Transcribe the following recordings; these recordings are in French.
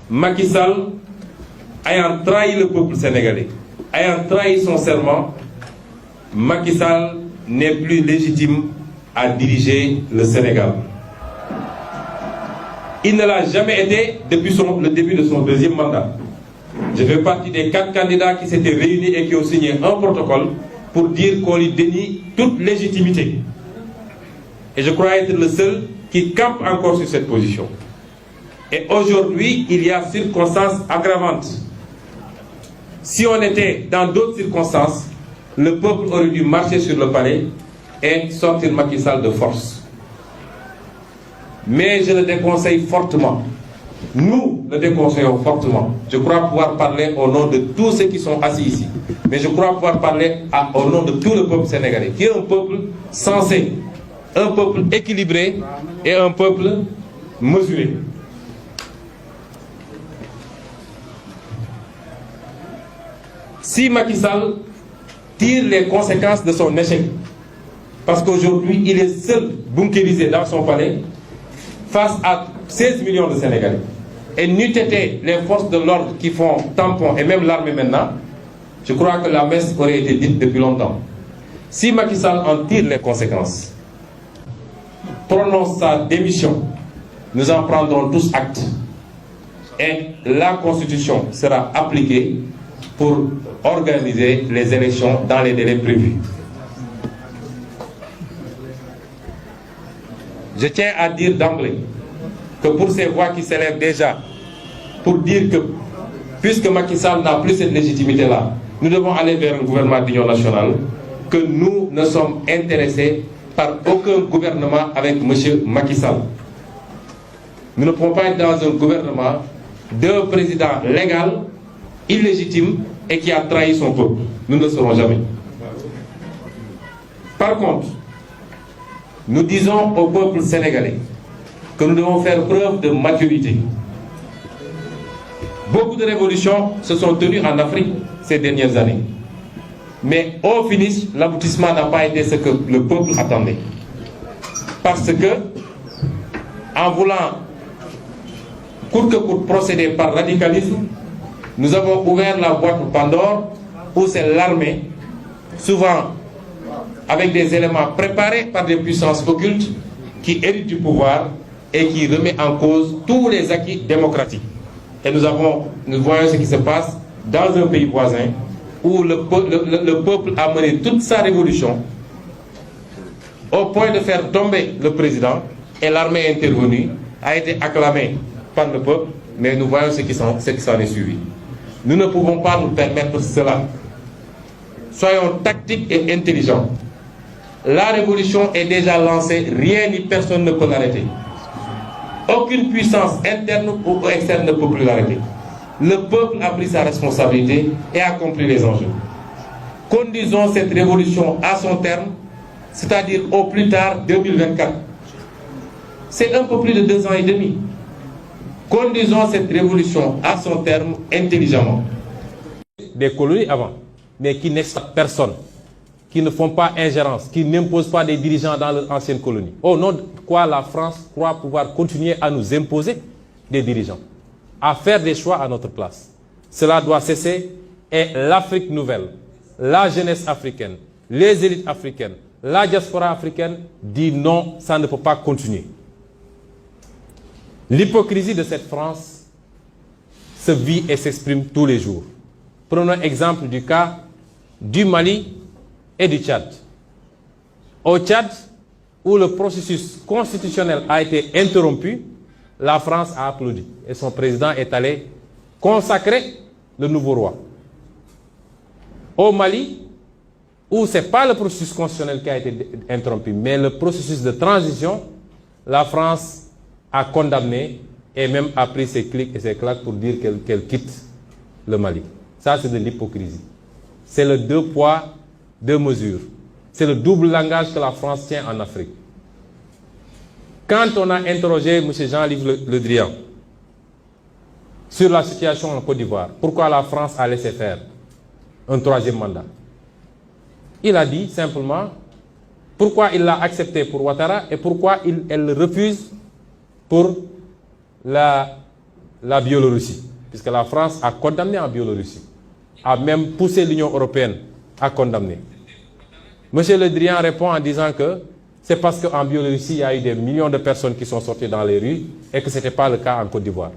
Macky Sall, ayant trahi le peuple sénégalais, ayant trahi son serment, Macky Sall n'est plus légitime à diriger le Sénégal. Il ne l'a jamais été depuis le début de son deuxième mandat. Je fais partie des 4 candidats qui s'étaient réunis et qui ont signé un protocole pour dire qu'on lui dénie toute légitimité. Et je crois être le seul qui campe encore sur cette position. Et aujourd'hui, il y a circonstances aggravantes. Si on était dans d'autres circonstances, le peuple aurait dû marcher sur le palais et sortir Macky Sall de force. Mais je le déconseille fortement. Nous le déconseillons fortement. Je crois pouvoir parler au nom de tous ceux qui sont assis ici. Mais je crois pouvoir parler au nom de tout le peuple sénégalais, qui est un peuple sensé, un peuple équilibré et un peuple mesuré. Si Macky Sall tire les conséquences de son échec, parce qu'aujourd'hui il est seul bunkérisé dans son palais face à 16 millions de Sénégalais, et n'eût été les forces de l'ordre qui font tampon, et même l'armée maintenant, je crois que la messe aurait été dite depuis longtemps. Si Macky Sall en tire les conséquences, prononce sa démission, nous en prendrons tous acte, et la Constitution sera appliquée pour organiser les élections dans les délais prévus. Je tiens à dire d'emblée que pour ces voix qui s'élèvent déjà, pour dire que, puisque Macky Sall n'a plus cette légitimité-là, nous devons aller vers un gouvernement d'union nationale, que nous ne sommes intéressés par aucun gouvernement avec M. Macky Sall. Nous ne pouvons pas être dans un gouvernement d'un président légal, illégitime et qui a trahi son peuple. Nous ne le serons jamais. Par contre, nous disons au peuple sénégalais que nous devons faire preuve de maturité. Beaucoup de révolutions se sont tenues en Afrique ces dernières années. Mais au finish, l'aboutissement n'a pas été ce que le peuple attendait. Parce que, en voulant coûte que coûte procéder par radicalisme, nous avons ouvert la boîte de Pandore où c'est l'armée, souvent avec des éléments préparés par des puissances occultes, qui héritent du pouvoir et qui remet en cause tous les acquis démocratiques. Et nous voyons ce qui se passe dans un pays voisin où le peuple a mené toute sa révolution au point de faire tomber le président, et l'armée est intervenue, a été acclamée par le peuple, mais nous voyons ce qui s'en est suivi. Nous ne pouvons pas nous permettre cela. Soyons tactiques et intelligents. La révolution est déjà lancée, rien ni personne ne peut l'arrêter. Aucune puissance interne ou externe ne peut plus l'arrêter. Le peuple a pris sa responsabilité et a compris les enjeux. Conduisons cette révolution à son terme, c'est-à-dire au plus tard 2024. C'est un peu plus de 2 ans et demi. Conduisons cette révolution à son terme intelligemment. Des colonies avant, mais qui n'exploitent personne, qui ne font pas ingérence, qui n'imposent pas des dirigeants dans leur ancienne colonie. Au nom de quoi la France croit pouvoir continuer à nous imposer des dirigeants, à faire des choix à notre place. Cela doit cesser, et l'Afrique nouvelle, la jeunesse africaine, les élites africaines, la diaspora africaine dit non, ça ne peut pas continuer. L'hypocrisie de cette France se vit et s'exprime tous les jours. Prenons exemple du cas du Mali et du Tchad. Au Tchad, où le processus constitutionnel a été interrompu, la France a applaudi et son président est allé consacrer le nouveau roi. Au Mali, où ce n'est pas le processus constitutionnel qui a été interrompu, mais le processus de transition, la France a condamné et même a pris ses clics et ses claques pour dire qu'elle quitte le Mali. Ça, c'est de l'hypocrisie. C'est le 2 poids, 2 mesures. C'est le double langage que la France tient en Afrique. Quand on a interrogé M. Jean-Yves Le Drian sur la situation en Côte d'Ivoire, pourquoi la France a laissé faire un 3e mandat, il a dit simplement pourquoi il l'a accepté pour Ouattara et pourquoi elle refuse pour la la Biélorussie, puisque la France a condamné en Biélorussie, a même poussé l'Union européenne à condamner. M. Le Drian répond en disant que c'est parce qu'en Biélorussie, il y a eu des millions de personnes qui sont sorties dans les rues et que ce n'était pas le cas en Côte d'Ivoire.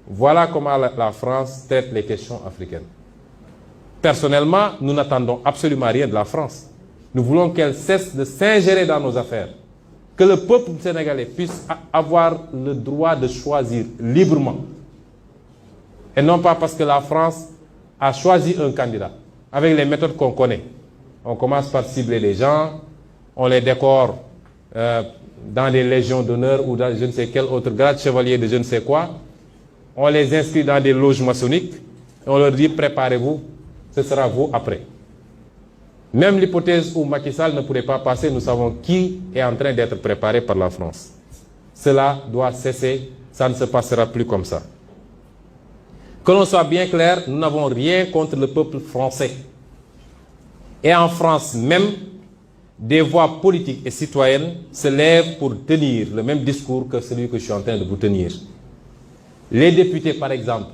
Voilà comment la France traite les questions africaines. Personnellement, nous n'attendons absolument rien de la France. Nous voulons qu'elle cesse de s'ingérer dans nos affaires. Que le peuple sénégalais puisse avoir le droit de choisir librement. Et non pas parce que la France a choisi un candidat, avec les méthodes qu'on connaît. On commence par cibler les gens, on les décore dans des légions d'honneur ou dans je ne sais quel autre grade, chevalier de je ne sais quoi. On les inscrit dans des loges maçonniques et on leur dit préparez-vous, ce sera vous après. Même l'hypothèse où Macky Sall ne pourrait pas passer, nous savons qui est en train d'être préparé par la France. Cela doit cesser, ça ne se passera plus comme ça. Que l'on soit bien clair, nous n'avons rien contre le peuple français. Et en France même, des voix politiques et citoyennes se lèvent pour tenir le même discours que celui que je suis en train de vous tenir. Les députés, par exemple,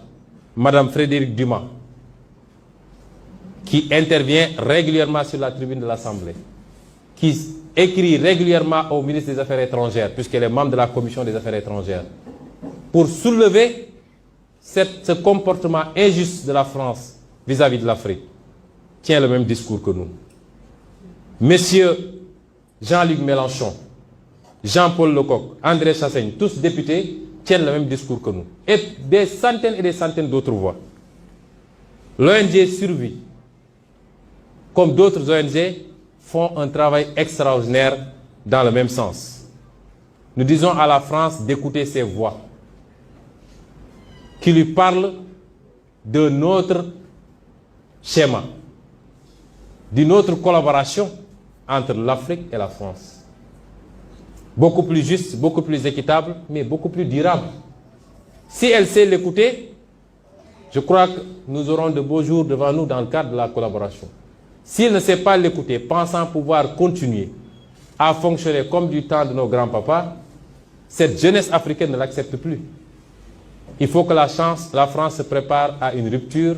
Madame Frédérique Dumas, qui intervient régulièrement sur la tribune de l'Assemblée, qui écrit régulièrement au ministre des Affaires étrangères, puisqu'elle est membre de la Commission des Affaires étrangères, pour soulever ce comportement injuste de la France vis-à-vis de l'Afrique, tient le même discours que nous. Messieurs Jean-Luc Mélenchon, Jean-Paul Lecoq, André Chassaigne, tous députés, tiennent le même discours que nous. Et des centaines d'autres voix. L'ONG Survie, comme d'autres ONG, font un travail extraordinaire dans le même sens. Nous disons à la France d'écouter ces voix qui lui parlent de notre schéma, d'une autre collaboration entre l'Afrique et la France. Beaucoup plus juste, beaucoup plus équitable, mais beaucoup plus durable. Si elle sait l'écouter, je crois que nous aurons de beaux jours devant nous dans le cadre de la collaboration. S'il ne sait pas l'écouter, pensant pouvoir continuer à fonctionner comme du temps de nos grands-papas, cette jeunesse africaine ne l'accepte plus. Il faut que la France se prépare à une rupture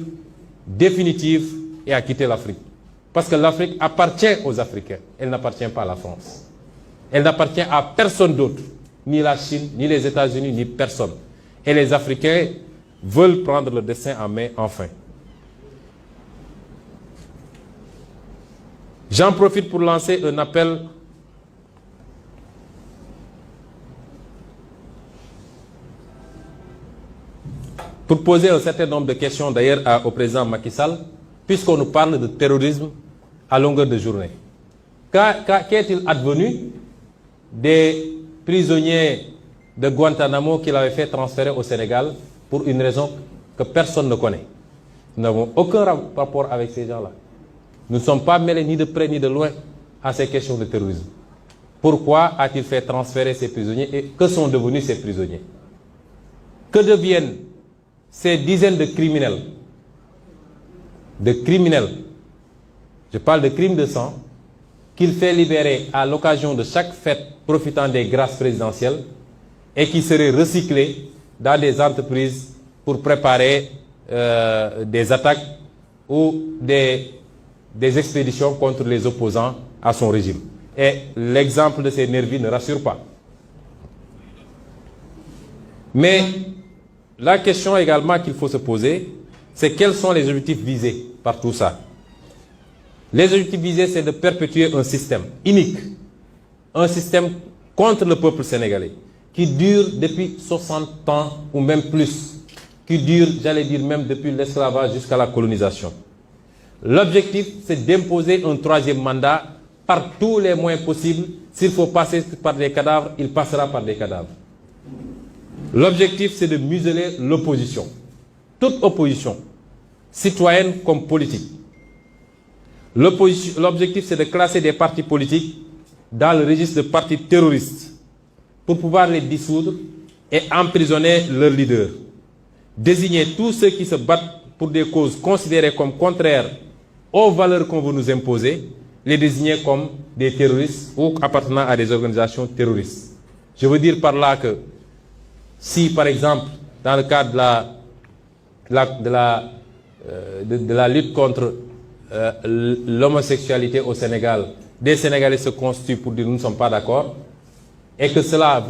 définitive et à quitter l'Afrique. Parce que l'Afrique appartient aux Africains, elle n'appartient pas à la France. Elle n'appartient à personne d'autre, ni la Chine, ni les États-Unis, ni personne. Et les Africains veulent prendre le destin en main enfin. J'en profite pour lancer un appel pour poser un certain nombre de questions d'ailleurs au président Macky Sall, puisqu'on nous parle de terrorisme à longueur de journée. Qu'est-il advenu des prisonniers de Guantanamo qu'il avait fait transférer au Sénégal pour une raison que personne ne connaît? Nous n'avons aucun rapport avec ces gens-là. Nous ne sommes pas mêlés ni de près ni de loin à ces questions de terrorisme. Pourquoi a-t-il fait transférer ces prisonniers et que sont devenus ces prisonniers? Que deviennent ces dizaines de criminels? Je parle de crimes de sang, qu'il fait libérer à l'occasion de chaque fête profitant des grâces présidentielles et qui seraient recyclés dans des entreprises pour préparer des attaques ou des expéditions contre les opposants à son régime. Et l'exemple de ces nervis ne rassure pas. Mais la question également qu'il faut se poser, c'est quels sont les objectifs visés par tout ça? Les objectifs visés, c'est de perpétuer un système unique, un système contre le peuple sénégalais, qui dure depuis 60 ans ou même plus, qui dure, j'allais dire même depuis l'esclavage jusqu'à la colonisation. L'objectif, c'est d'imposer un troisième mandat par tous les moyens possibles. S'il faut passer par des cadavres, il passera par des cadavres. L'objectif, c'est de museler l'opposition. Toute opposition, citoyenne comme politique. L'objectif, c'est de classer des partis politiques dans le registre de partis terroristes pour pouvoir les dissoudre et emprisonner leurs leaders. Désigner tous ceux qui se battent pour des causes considérées comme contraires aux valeurs qu'on veut nous imposer, les désigner comme des terroristes ou appartenant à des organisations terroristes. Je veux dire par là que si, par exemple, dans le cadre de la lutte contre l'homosexualité au Sénégal, des Sénégalais se constituent pour dire nous ne sommes pas d'accord, et que cela va